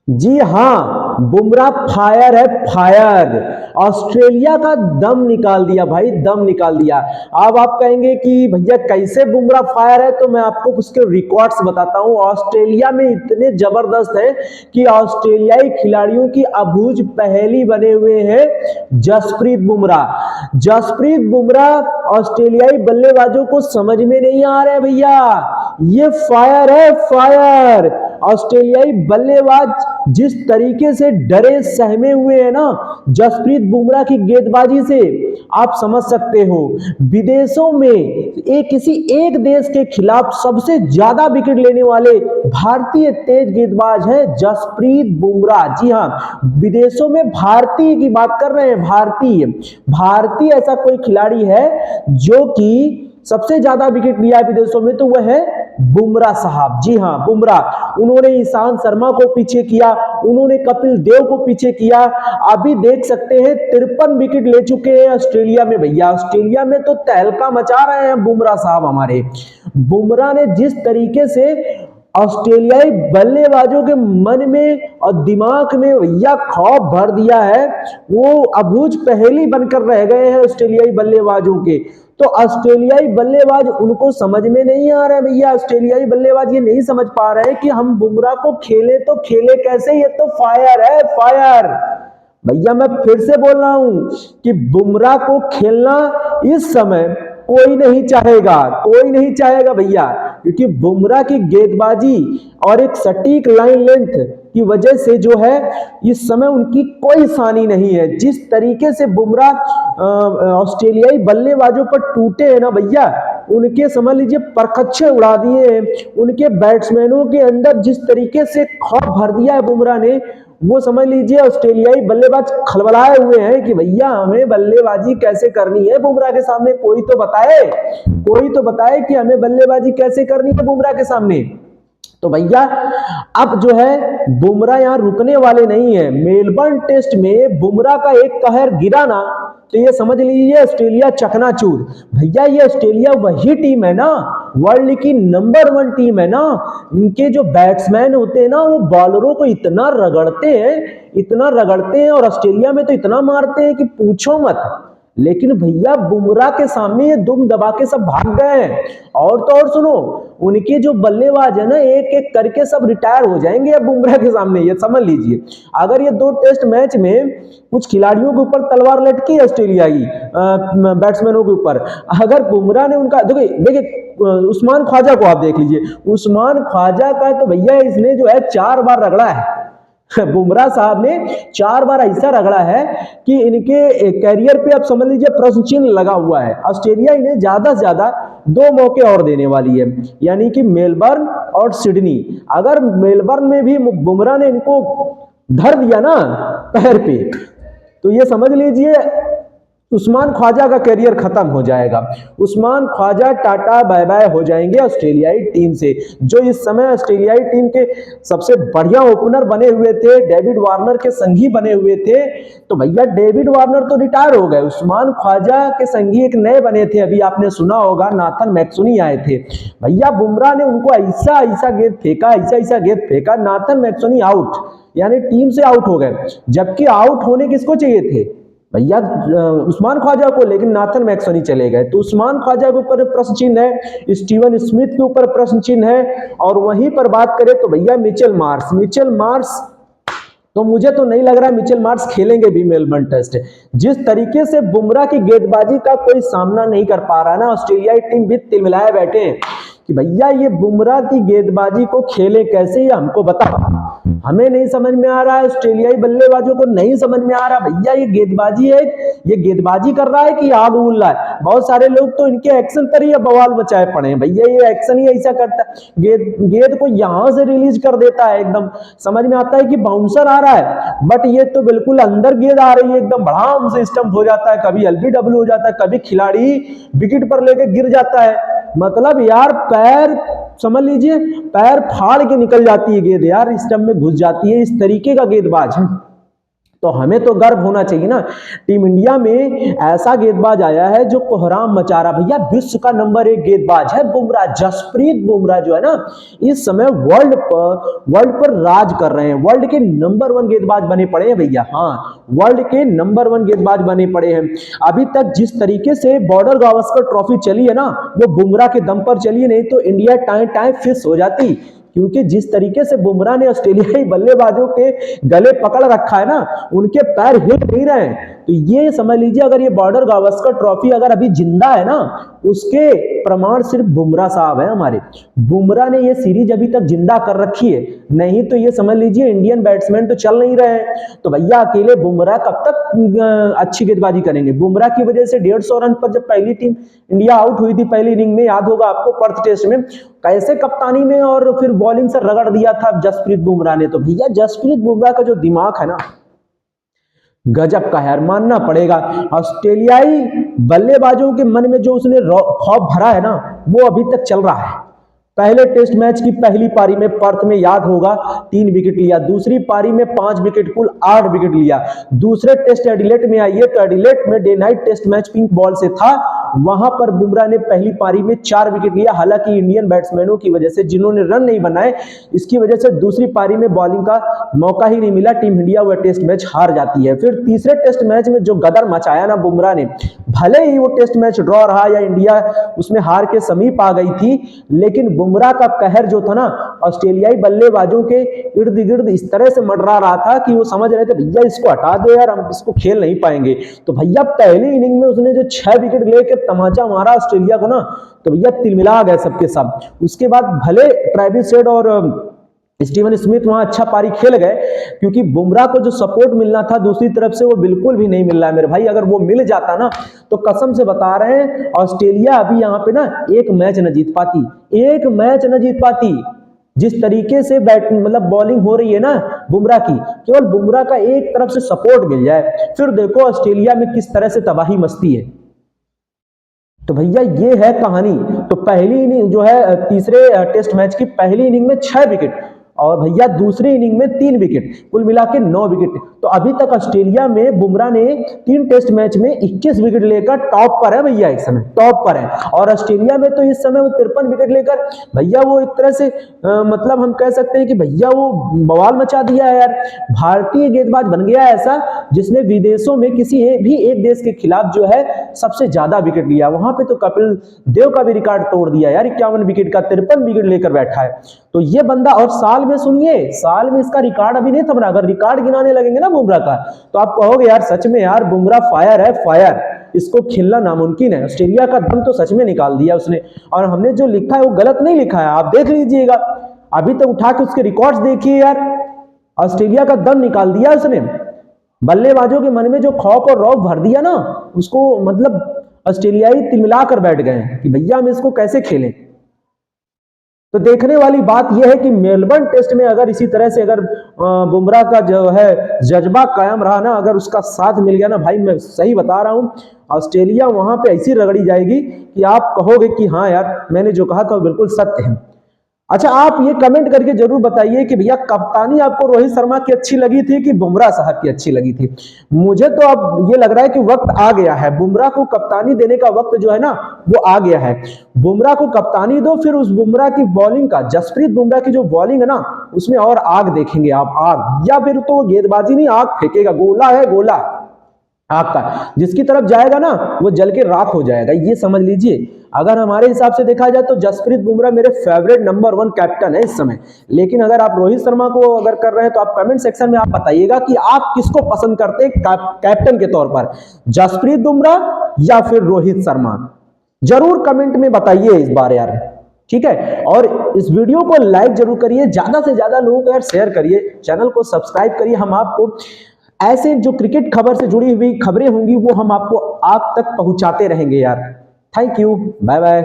जी हाँ, बुमराह फायर है, fire. Australia का दम निकाल दिया भाई, दम निकाल दिया। अब आप कहेंगे कि भैया कैसे बुमराह फायर है, तो मैं आपको उसके रिकॉर्ड्स बताता हूं। ऑस्ट्रेलिया में इतने जबरदस्त है कि ऑस्ट्रेलियाई खिलाड़ियों की अबूझ पहेली बने हुए हैं जसप्रीत बुमराह। जसप्रीत बुमराह ऑस्ट्रेलियाई बल्लेबाजों को समझ में नहीं आ रहे भैया, ये फायर है, फायर। ऑस्ट्रेलियाई बल्लेबाज जिस तरीके से डरे सहमे हुए हैं ना जसप्रीत बुमराह की गेंदबाजी से, आप समझ सकते हो। विदेशों में एक किसी एक देश के खिलाफ सबसे ज्यादा विकेट लेने वाले भारतीय तेज गेंदबाज है जसप्रीत बुमराह। जी हाँ, विदेशों में भारतीय की बात कर रहे हैं, भारतीय। भारतीय ऐसा कोई खिलाड़ी है जो कि सबसे ज्यादा विकेट लिया है विदेशों में, तो वह है बुमराह साहब। जी हाँ, बुमराह। उन्होंने ईशांत शर्मा को पीछे किया, उन्होंने कपिल देव को पीछे किया। अभी देख सकते हैं 53 विकेट ले चुके हैं ऑस्ट्रेलिया में भैया। ऑस्ट्रेलिया में तो तहलका मचा रहे हैं बुमराह साहब हमारे। बुमराह ने जिस तरीके से ऑस्ट्रेलियाई बल्लेबाजों के मन में और दिमाग में भैया खौफ भर दिया है, वो अबूझ पहेली बनकर रह गए हैं ऑस्ट्रेलियाई बल्लेबाजों के। तो ऑस्ट्रेलियाई बल्लेबाज उनको समझ में नहीं आ रहा है भैया। ऑस्ट्रेलियाई बल्लेबाज ये नहीं समझ पा रहे हैं कि हम बुमराह को खेले तो खेले कैसे, ये तो फायर है, फायर। भैया मैं फिर से बोल रहा हूं कि बुमराह को खेलना इस समय कोई नहीं चाहेगा, कोई नहीं चाहेगा भैया, क्योंकि बुमराह की गेंदबाजी और एक सटीक लाइन लेंथ की वजह से जो है इस समय उनकी कोई सानी नहीं है। जिस तरीके से बुमराह ऑस्ट्रेलियाई बल्लेबाजों पर टूटे हैं ना भैया, उनके समझ लीजिए परखच्चे उड़ा दिए हैं। उनके बैट्समैनों के अंदर जिस तरीके से खौफ भर दिया है बुमराह ने, वो समझ लीजिए ऑस्ट्रेलियाई बल्लेबाज खलबलाए हुए हैं कि भैया हमें बल्लेबाजी कैसे करनी है बुमराह के सामने, कोई तो बताए, कोई तो बताए कि हमें बल्लेबाजी कैसे करनी है बुमराह के सामने। तो भैया अब जो है बुमराह यहां रुकने वाले नहीं है। मेलबर्न टेस्ट में बुमराह का एक कहर गिरा ना, तो ये समझ लीजिए ऑस्ट्रेलिया चकनाचूर। भैया ये ऑस्ट्रेलिया वही टीम है ना, वर्ल्ड की नंबर 1 टीम है ना। इनके जो बैट्समैन होते हैं ना, वो बॉलरों को इतना रगड़ते हैं, इतना रगड़ते हैं, और ऑस्ट्रेलिया में तो इतना मारते हैं कि पूछो मत। लेकिन भैया बुमराह के सामने ये दुम दबा के सब भाग गए हैं। और तो और सुनो, उनके जो बल्लेबाज है ना, एक एक करके सब रिटायर हो जाएंगे अब बुमराह के सामने, ये समझ लीजिए। अगर ये 2 टेस्ट मैच में कुछ खिलाड़ियों के ऊपर तलवार लटकी ऑस्ट्रेलियाई बैट्समैनों के ऊपर, अगर बुमराह ने उनका देखिए देखिए उस्मान ख्वाजा को आप देख लीजिए, उस्मान ख्वाजा का तो भैया इसने जो है 4 बार रगड़ा है। बुमराह साहब ने 4 बार ऐसा रगड़ा है कि इनके कैरियर पे अब समझ लीजिए प्रश्न चिन्ह लगा हुआ है। ऑस्ट्रेलिया इन्हें ज्यादा से ज्यादा 2 मौके और देने वाली है, यानी कि मेलबर्न और सिडनी। अगर मेलबर्न में भी बुमराह ने इनको धर दिया ना पैर पे, तो ये समझ लीजिए उस्मान ख्वाजा का करियर खत्म हो जाएगा। Usman Khawaja tata bye bye हो जाएंगे ऑस्ट्रेलियाई टीम से। जो इस समय ऑस्ट्रेलियाई टीम के सबसे बढ़िया ओपनर बने हुए थे, डेविड वार्नर के संगी बने हुए थे, तो भैया डेविड वार्नर तो रिटायर हो गए, उस्मान ख्वाजा के संगी एक नए बने थे, अभी आपने सुना होगा नाथन मैक्सुनी आए थे। भैया बुमराह ने उनको ऐसा ऐसा गेंद फेंका, ऐसा ऐसा गेंद फेंका, नाथन मैक्सुनी आउट, यानी टीम से आउट हो गए। जबकि आउट होने किसको चाहिए थे भैया, उस्मान ख्वाजा को, लेकिन नाथन मैक्सुनी चले गए। तो उस्मान ख्वाजा के ऊपर प्रश्न चिन्ह है, स्टीवन स्मिथ के ऊपर प्रश्न चिन्ह है। और वहीं पर बात करें तो भैया मिचेल मार्श, मिचेल मार्श तो मुझे तो नहीं लग रहा है मिचेल मार्श खेलेंगे भी मेलबर्न टेस्ट। जिस तरीके से बुमराह की गेंदबाजी का कोई सामना नहीं कर पा रहा ना, ऑस्ट्रेलियाई टीम भी तिलमिलाए बैठे हैं कि भैया ये बुमराह की गेंदबाजी को खेले कैसे, ये हमको बता। हमें नहीं समझ में आ रहा है, ऑस्ट्रेलियाई बल्लेबाजों को नहीं समझ में आ रहा भैया ये गेंदबाजी है, ये गेंदबाजी कर रहा है कि आग उड़ रहा है। बहुत सारे लोग तो इनके एक्शन पर ही बवाल मचाए पड़े हैं, भैया ये एक्शन ही ऐसा करता है, गेंद को यहां से रिलीज कर देता है, एकदम समझ में आता है कि बाउंसर आ रहा है, बट ये तो बिल्कुल अंदर गेंद आ रही है, एकदम बढ़ाम से स्टंप हो जाता है, कभी एलबीडब्ल्यू हो जाता है, कभी खिलाड़ी विकेट पर लेके गिर जाता है। मतलब यार पैर समझ लीजिए पैर फाड़ के निकल जाती है गेंद यार, स्टंप में घुस जाती है, इस तरीके का गेंदबाज है। तो हमें तो गर्व होना चाहिए ना। टीम इंडिया में ऐसा गेंदबाज आया है जो कोहराम मचा रहा, भैया विश्व का नंबर 1 गेंदबाज है बुमराह, जसप्रीत बुमराह जो है ना, इस समय वर्ल्ड पर राज कर रहे हैं, वर्ल्ड के नंबर 1 गेंदबाज बने पड़े हैं भैया। हाँ, वर्ल्ड के नंबर 1 गेंदबाज बने पड़े हैं। अभी तक जिस तरीके से बॉर्डर गावस्कर ट्रॉफी चली है ना, वो बुमराह के दम पर चली है, नहीं तो इंडिया टाइम टाइम फिश हो जाती। क्योंकि जिस तरीके से बुमराह ने ऑस्ट्रेलियाई बल्लेबाजों के गले पकड़ रखा है ना, उनके पैर हिल नहीं रहे हैं। तो ये समझ लीजिए, अगर ये बॉर्डर गावस्कर ट्रॉफी अगर अभी जिंदा है ना, उसके प्रमाण सिर्फ बुमराह साहब है हमारे। बुमराह ने ये सीरीज अभी तक जिंदा कर रखी है, नहीं तो ये समझ लीजिए इंडियन बैट्समैन तो चल नहीं रहे हैं। तो भैया अकेले बुमराह कब तक अच्छी गेंदबाजी करेंगे? बुमराह की वजह से 150 रन पर जब पहली टीम इंडिया आउट हुई थी पहली इनिंग में, याद होगा आपको पर्थ टेस्ट में, कैसे कप्तानी में और फिर बॉलिंग से रगड़ दिया था जसप्रीत बुमराह ने। तो भैया जसप्रीत बुमराह का जो दिमाग है ना, गजब का है, मानना पड़ेगा। ऑस्ट्रेलियाई बल्लेबाजों के मन में जो उसने खौफ भरा है ना, वो अभी तक चल रहा है। पहले टेस्ट मैच की पहली पारी में पर्थ में याद होगा 3 विकेट लिया, दूसरी पारी में 5 विकेट, कुल 8 विकेट लिया। दूसरे टेस्ट एडिलेट में आइए तो एडिलेट में day night test match pink ball से था, वहां पर बुमराह ने पहली पारी में 4 विकेट लिया। हालांकि इंडियन बैट्समैनों की वजह से, जिन्होंने रन नहीं बनाए, इसकी वजह से दूसरी पारी में बॉलिंग का मौका ही नहीं मिला, टीम इंडिया वह टेस्ट मैच हार जाती है। फिर तीसरे टेस्ट मैच में जो गदर मचाया ना बुमराह ने, भले ही वो टेस्ट मैच ड्रॉ रहा या इंडिया उसमें हार के समीप आ गई थी, लेकिन बुमराह का कहर जो था ना, ऑस्ट्रेलियाई बल्लेबाजों के इर्द गिर्द इस तरह से मंडरा रहा था कि वो समझ रहे थे भैया इसको हटा दो यार, हम इसको खेल नहीं पाएंगे। तो भैया पहली इनिंग में उसने जो 6 विकेट लेकर तमाचा मारा ऑस्ट्रेलिया को ना, तो भैया तिलमिला गए सबके सब। उसके बाद भले ट्रेविस हेड और स्टीवन स्मिथ वहां अच्छा पारी खेल गए, क्योंकि बुमराह को जो सपोर्ट मिलना था दूसरी तरफ से वो बिल्कुल भी नहीं मिल रहा है मेरे भाई। अगर वो मिल जाता ना, तो कसम से बता रहे हैं ऑस्ट्रेलिया अभी यहाँ पे ना एक मैच न जीत पाती, एक मैच न जीत पाती। जिस तरीके से मतलब बॉलिंग हो रही है ना बुमराह की, केवल बुमराह का एक तरफ से सपोर्ट मिल जाए, फिर देखो ऑस्ट्रेलिया में किस तरह से तबाही मचती है। तो भैया ये है कहानी। तो पहली इनिंग जो है, तीसरे टेस्ट मैच की पहली इनिंग में 6 विकेट और भैया दूसरी इनिंग में 3 विकेट, कुल मिला के 9 विकेट। तो अभी तक ऑस्ट्रेलिया में बुमराह ने 3 टेस्ट मैच में 21 विकेट लेकर टॉप पर है भैया, इस समय टॉप पर है। और ऑस्ट्रेलिया में तो इस समय वो 53 विकेट लेकर भैया वो एक तरह से मतलब हम कह सकते हैं कि भैया वो बवाल मचा दिया है यार। भारतीय गेंदबाज बन गया ऐसा जिसने विदेशों में किसी भी एक देश के खिलाफ जो है सबसे ज्यादा विकेट लिया। वहां पे तो कपिल देव का भी रिकॉर्ड तोड़ दिया यार, 51 विकेट का, 53 विकेट लेकर बैठा है। तो ये बंदा, और साल में सुनिए, साल में इसका रिकॉर्ड अभी नहीं थम रहा। अगर रिकॉर्ड गिनाने लगेंगे ना बुमराह का, तो आप कहोगे यार सच में यार बुमराह फायर है, फायर, इसको खेलना नामुमकिन है। ऑस्ट्रेलिया का दम तो सच में निकाल दिया उसने, और हमने जो लिखा है वो गलत नहीं लिखा है, आप देख लीजिएगा। अभी तक उठा के उसके रिकॉर्ड्स देखिए यार, ऑस्ट्रेलिया का दम निकाल दिया उसने। बल्लेबाजों के मन में जो खौफ और रौब भर दिया ना, उसको मतलब ऑस्ट्रेलियाई तिलमिला कर बैठ गए कि भैया हम इसको कैसे खेलें। तो देखने वाली बात यह है कि मेलबर्न टेस्ट में अगर इसी तरह से अगर बुमराह का जो है जज्बा कायम रहा ना, अगर उसका साथ मिल गया ना भाई, मैं सही बता रहा हूं, ऑस्ट्रेलिया वहां पे ऐसी रगड़ी जाएगी कि आप कहोगे कि हाँ यार मैंने जो कहा था वो बिल्कुल सत्य है। अच्छा, आप ये कमेंट करके जरूर बताइए कि भैया कप्तानी आपको रोहित शर्मा की अच्छी लगी थी कि बुमराह साहब की अच्छी लगी थी। मुझे तो अब ये लग रहा है कि वक्त आ गया है, बुमराह को कप्तानी देने का वक्त जो है ना वो आ गया है। बुमराह को कप्तानी दो, फिर उस बुमराह की बॉलिंग का, जसप्रीत बुमराह की जो बॉलिंग है ना, उसमें और आग देखेंगे आप, आग, या फिर तो गेंदबाजी नहीं, आग फेंकेगा, गोला है गोला आपका, जिसकी तरफ जाएगा ना वो जल के राख हो जाएगा, ये समझ लीजिए। अगर हमारे हिसाब से देखा जाए तो जसप्रीत बुमराह मेरे फेवरेट नंबर 1 कैप्टन है इस समय। लेकिन अगर आप रोहित शर्मा को अगर कर रहे हैं तो आप कमेंट सेक्शन में आप बताइएगा कि आप किसको पसंद करते हैं कैप्टन के तौर पर, जसप्रीत बुमराह या फिर रोहित शर्मा। जरूर कमेंट में बताइए इस बार यार, ठीक है। और इस वीडियो को लाइक जरूर करिए, ज्यादा से ज्यादा लोगों को यार शेयर करिए, चैनल को सब्सक्राइब करिए। हम आपको ऐसे जो क्रिकेट खबर से जुड़ी हुई खबरें होंगी वो हम आपको आप तक पहुंचाते रहेंगे यार। Thank you, bye bye.